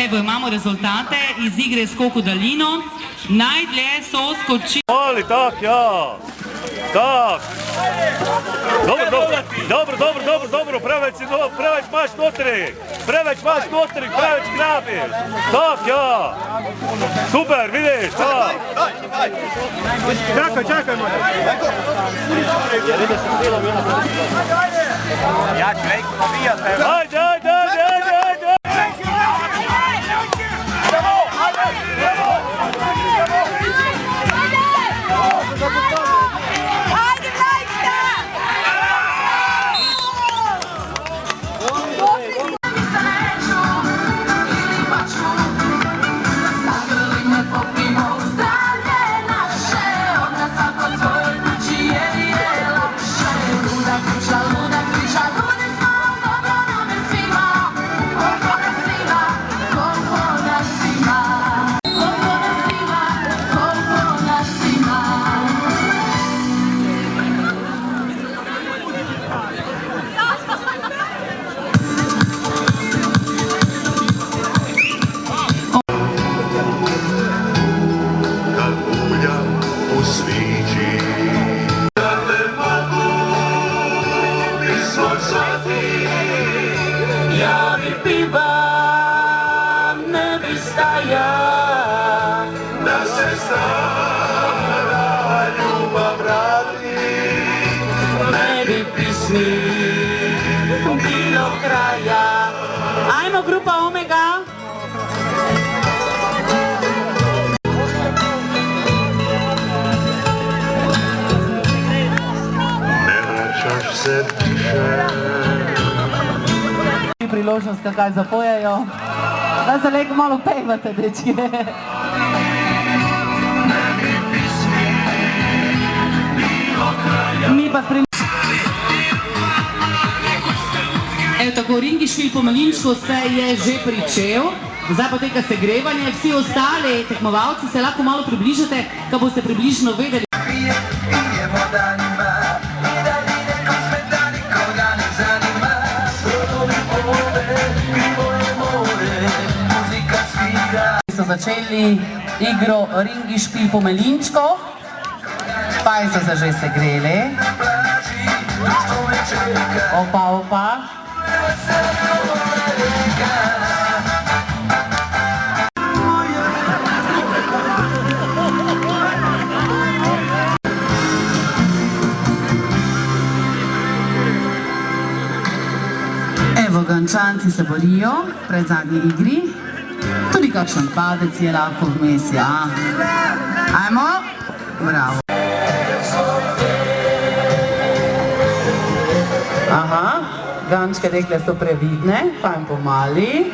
Evo imamo rezultate iz igre skok v daljino. Najdlje so skočili... Ali, tak, ja. Tak. Dobro, preveč imaš notri. Preveč grabiš. Tak, ja. Super, vidiš, tak. Čakaj, moj. Ja, človek, pobijate. Ajde. Ajmo, grupa Omega. Ne vračaš se više. Priložnost, kaj zapojejo. Da se leko malo pevate, dečki. Mi pa spremljamo. Evo tako, Ringišpil po Malinčku se je že pričel. Zdaj poteka segrevanje. Vsi ostali tekmovalci se lahko malo približate, ko boste približno vedeli. So začeli igro Ringišpil po Malinčku. Pa so se že segreli. Opa. Evo, Gančanci se borijo pred zadnji igri. Tudi kakšen padec je lahko vmes, ja. Ajmo, bravo. Aha, gančke dekle so previdne, fajn pomali.